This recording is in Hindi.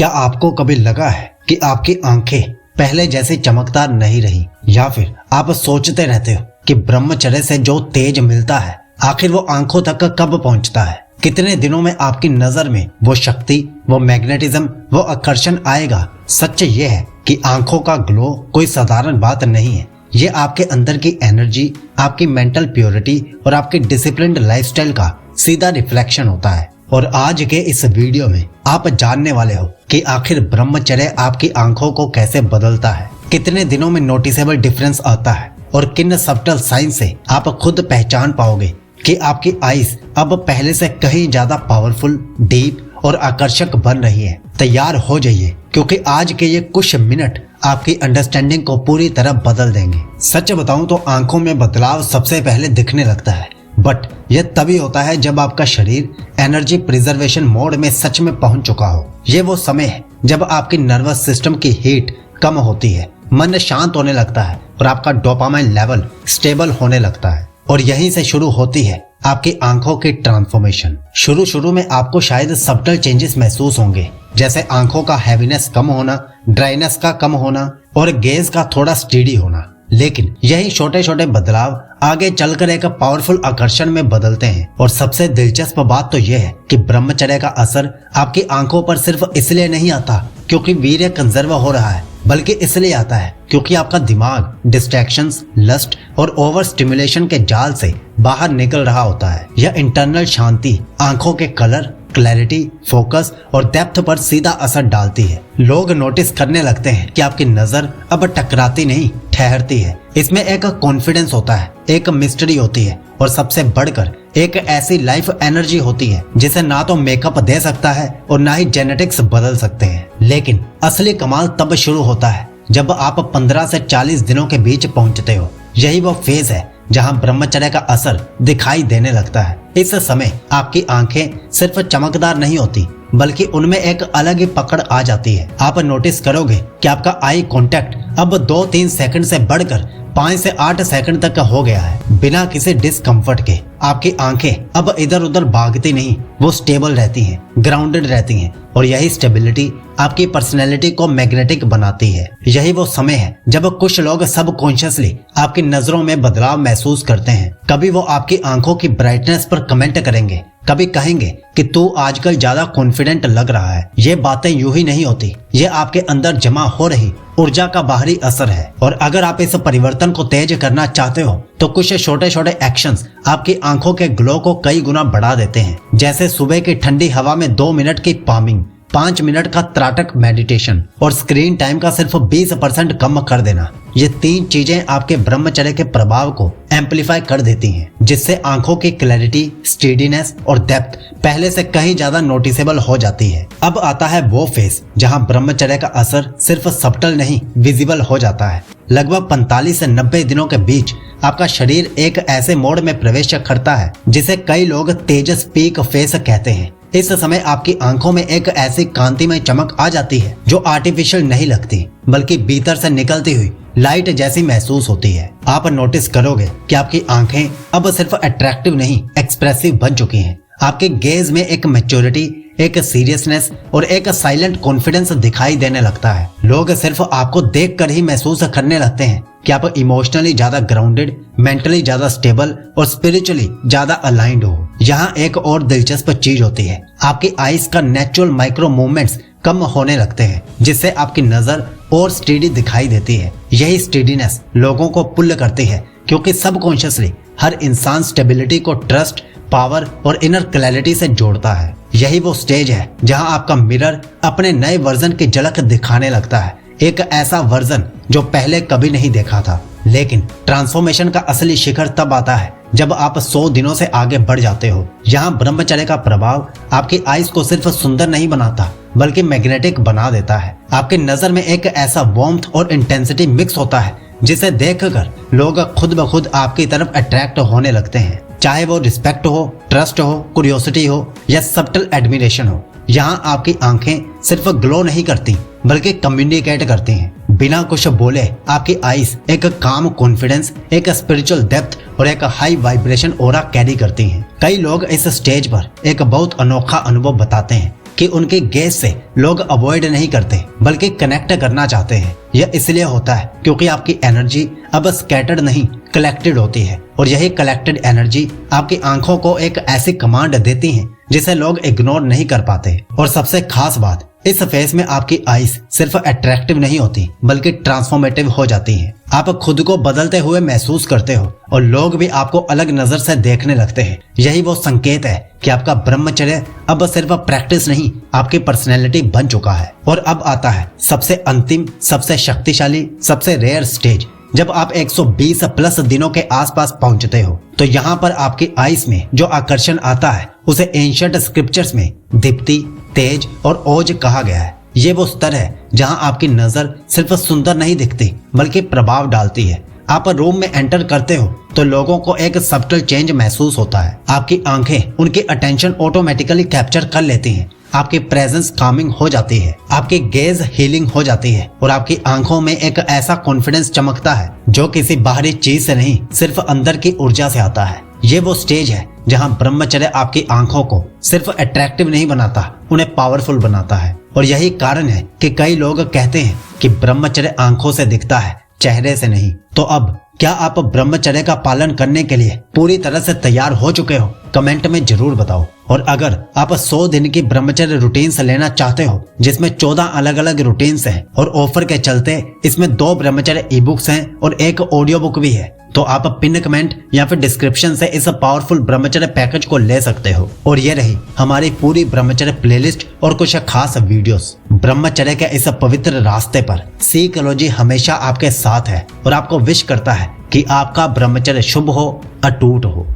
क्या आपको कभी लगा है कि आपकी आंखें पहले जैसी चमकदार नहीं रही, या फिर आप सोचते रहते हो कि ब्रह्मचर्य से जो तेज मिलता है आखिर वो आंखों तक कब पहुंचता है? कितने दिनों में आपकी नजर में वो शक्ति, वो मैग्नेटिज्म, वो आकर्षण आएगा? सच ये है कि आंखों का ग्लो कोई साधारण बात नहीं है। ये आपके अंदर की एनर्जी, आपकी मेंटल प्योरिटी और आपकी डिसिप्लिन्ड लाइफस्टाइल का सीधा रिफ्लेक्शन होता है। और आज के इस वीडियो में आप जानने वाले हो कि आखिर ब्रह्मचर्य आपकी आंखों को कैसे बदलता है, कितने दिनों में नोटिसेबल डिफरेंस आता है और किन सब्टल साइन से आप खुद पहचान पाओगे कि आपकी आईज अब पहले से कहीं ज्यादा पावरफुल, डीप और आकर्षक बन रही है। तैयार हो जाइए, क्योंकि आज के ये कुछ मिनट आपकी अंडरस्टैंडिंग को पूरी तरह बदल देंगे। सच बताऊं तो आंखों में बदलाव सबसे पहले दिखने लगता है, बट यह तभी होता है जब आपका शरीर एनर्जी प्रिजर्वेशन मोड में सच में पहुंच चुका हो। ये वो समय है जब आपकी नर्वस सिस्टम की हीट कम होती है, मन शांत होने लगता है और आपका डोपामाइन लेवल स्टेबल होने लगता है। और यहीं से शुरू होती है आपकी आंखों की ट्रांसफॉर्मेशन। शुरू में आपको शायद सब्टल चेंजेस महसूस होंगे, जैसे आंखों का हैवीनेस कम होना, ड्राइनेस का कम होना और गेज का थोड़ा स्टीडी होना। लेकिन यही छोटे छोटे बदलाव आगे चलकर एक पावरफुल आकर्षण में बदलते हैं। और सबसे दिलचस्प बात तो यह है कि ब्रह्मचर्य का असर आपकी आंखों पर सिर्फ इसलिए नहीं आता क्योंकि वीर्य कंजर्व हो रहा है, बल्कि इसलिए आता है क्योंकि आपका दिमाग डिस्ट्रैक्शंस, लस्ट और ओवर स्टिमुलेशन के जाल से बाहर निकल रहा होता है। यह इंटरनल शांति आंखों के कलर, क्लैरिटी, फोकस और डेप्थ पर सीधा असर डालती है। लोग नोटिस करने लगते हैं कि आपकी नजर अब टकराती नहीं, ठहरती है। इसमें एक कॉन्फिडेंस होता है, एक मिस्ट्री होती है और सबसे बढ़कर एक ऐसी लाइफ एनर्जी होती है जिसे ना तो मेकअप दे सकता है और ना ही जेनेटिक्स बदल सकते हैं। लेकिन असली कमाल तब शुरू होता है जब आप 15 से 40 दिनों के बीच पहुंचते हो। यही वो फेज है जहां ब्रह्मचर्य का असर दिखाई देने लगता है। इस समय आपकी आंखें सिर्फ चमकदार नहीं होती, बल्कि उनमें एक अलग ही पकड़ आ जाती है। आप नोटिस करोगे कि आपका आई कांटेक्ट अब 2-3 सेकंड से बढ़कर 5 से 8 सेकंड तक का हो गया है। बिना किसी डिस्कम्फर्ट के आपकी आंखें अब इधर उधर भागती नहीं, वो स्टेबल रहती हैं, ग्राउंडेड रहती हैं। और यही स्टेबिलिटी आपकी पर्सनैलिटी को मैग्नेटिक बनाती है। यही वो समय है जब कुछ लोग सबकॉन्शियसली आपकी नजरों में बदलाव महसूस करते हैं। कभी वो आपकी आंखों की ब्राइटनेस पर कमेंट करेंगे, कभी कहेंगे कि तू आजकल ज्यादा कॉन्फिडेंट लग रहा है। ये बातें यूं ही नहीं होती, ये आपके अंदर जमा हो रही ऊर्जा का बाहरी असर है। और अगर आप इस परिवर्तन को तेज करना चाहते हो तो कुछ छोटे छोटे एक्शंस आपकी आंखों के ग्लो को कई गुना बढ़ा देते हैं। जैसे सुबह की ठंडी हवा में 2 मिनट की पामिंग, 5 मिनट का त्राटक मेडिटेशन और स्क्रीन टाइम का सिर्फ 20% कम कर देना। ये 3 चीजें आपके ब्रह्मचर्य के प्रभाव को एम्पलीफाई कर देती हैं, जिससे आंखों की क्लैरिटी, स्टेडीनेस और डेप्थ पहले से कहीं ज्यादा नोटिसेबल हो जाती है। अब आता है वो फेज जहां ब्रह्मचर्य का असर सिर्फ सब्टल नहीं, विजिबल हो जाता है। लगभग 45 से 90 दिनों के बीच आपका शरीर एक ऐसे मोड में प्रवेश करता है जिसे कई लोग तेजस पीक फेस कहते हैं। इस समय आपकी आंखों में एक ऐसी कांतिमय चमक आ जाती है जो आर्टिफिशियल नहीं लगती, बल्कि भीतर से निकलती हुई लाइट जैसी महसूस होती है। आप नोटिस करोगे कि आपकी आंखें अब सिर्फ अट्रैक्टिव नहीं, एक्सप्रेसिव बन चुकी हैं। आपके गेज में एक मैच्योरिटी, एक सीरियसनेस और एक साइलेंट कॉन्फिडेंस दिखाई देने लगता है। लोग सिर्फ आपको देखकर ही महसूस करने लगते हैं कि आप इमोशनली ज्यादा ग्राउंडेड, मेंटली ज्यादा स्टेबल और स्पिरिचुअली ज्यादा अलाइंड हो। यहाँ एक और दिलचस्प चीज होती है, आपकी आईज का नेचुरल माइक्रो मूवमेंट्स कम होने लगते हैं, जिससे आपकी नजर और स्टेडी दिखाई देती है। यही स्टेडीनेस लोगों को पुल करती है, क्योंकि सबकॉन्शियसली हर इंसान स्टेबिलिटी को ट्रस्ट, पावर और इनर क्लैरिटी से जोड़ता है। यही वो स्टेज है जहां आपका मिरर अपने नए वर्जन की झलक दिखाने लगता है, एक ऐसा वर्जन जो पहले कभी नहीं देखा था। लेकिन ट्रांसफॉर्मेशन का असली शिखर तब आता है जब आप 100 दिनों से आगे बढ़ जाते हो। यहाँ ब्रह्मचर्य का प्रभाव आपकी आईज को सिर्फ सुंदर नहीं बनाता, बल्कि मैग्नेटिक बना देता है। आपकी नजर में एक ऐसा वार्मथ और इंटेंसिटी मिक्स होता है जिसे देखकर लोग खुद ब खुद आपकी तरफ अट्रैक्ट होने लगते हैं, चाहे वो रिस्पेक्ट हो, ट्रस्ट हो, क्यूरियोसिटी हो या सब्टल एडमिरेशन हो। यहाँ आपकी आंखें सिर्फ ग्लो नहीं करती, बल्कि कम्युनिकेट करती हैं। बिना कुछ बोले आपकी आईज एक काम कॉन्फिडेंस, एक स्पिरिचुअल डेप्थ और एक हाई वाइब्रेशन ऑरा कैरी करती हैं। कई लोग इस स्टेज पर एक बहुत अनोखा अनुभव बताते हैं। कि उनके गेज से लोग अवॉइड नहीं करते बल्कि कनेक्ट करना चाहते हैं। यह इसलिए होता है क्योंकि आपकी एनर्जी अब स्कैटर्ड नहीं कलेक्टेड होती है, और यही कलेक्टेड एनर्जी आपकी आंखों को एक ऐसी कमांड देती है जिसे लोग इग्नोर नहीं कर पाते। और सबसे खास बात, इस फेज में आपकी आईज सिर्फ अट्रैक्टिव नहीं होती बल्कि ट्रांसफॉर्मेटिव हो जाती हैं। आप खुद को बदलते हुए महसूस करते हो और लोग भी आपको अलग नजर से देखने लगते हैं। यही वो संकेत है कि आपका ब्रह्मचर्य अब सिर्फ प्रैक्टिस नहीं, आपकी पर्सनैलिटी बन चुका है। और अब आता है सबसे अंतिम, सबसे शक्तिशाली, सबसे रेयर स्टेज। जब आप 120 प्लस दिनों के आसपास पहुंचते हो तो यहाँ पर आपकी आईज में जो आकर्षण आता है उसे एंशिएंट स्क्रिप्चर्स में दीप्ति, तेज और ओज कहा गया है। ये वो स्तर है जहाँ आपकी नजर सिर्फ सुंदर नहीं दिखती बल्कि प्रभाव डालती है। आप रूम में एंटर करते हो तो लोगों को एक सबटल चेंज महसूस होता है। आपकी आंखें उनकी अटेंशन ऑटोमेटिकली कैप्चर कर लेती हैं। आपकी प्रेजेंस कामिंग हो जाती है, आपकी गेज हीलिंग हो जाती है और आपकी आंखों में एक ऐसा कॉन्फिडेंस चमकता है जो किसी बाहरी चीज से नहीं, सिर्फ अंदर की ऊर्जा से आता है। ये वो स्टेज है जहां ब्रह्मचर्य आपकी आंखों को सिर्फ अट्रैक्टिव नहीं बनाता, उन्हें पावरफुल बनाता है। और यही कारण है कि कई लोग कहते हैं कि ब्रह्मचर्य आंखों से दिखता है, चेहरे से नहीं। तो अब क्या आप ब्रह्मचर्य का पालन करने के लिए पूरी तरह से तैयार हो चुके हो? कमेंट में जरूर बताओ। और अगर आप 100 दिन की ब्रह्मचर्य रूटीन्स लेना चाहते हो जिसमें 14 अलग अलग रूटीन्स हैं और ऑफर के चलते इसमें 2 ब्रह्मचर्य ई बुक्स हैं और एक ऑडियो बुक भी है, तो आप पिन कमेंट या फिर डिस्क्रिप्शन से इस पावरफुल ब्रह्मचर्य पैकेज को ले सकते हो। और ये रही हमारी पूरी ब्रह्मचर्य प्लेलिस्ट और कुछ खास वीडियोस। ब्रह्मचर्य के इस पवित्र रास्ते पर साइकोलॉजी हमेशा आपके साथ है और आपको विश करता है कि आपका ब्रह्मचर्य शुभ हो, अटूट हो।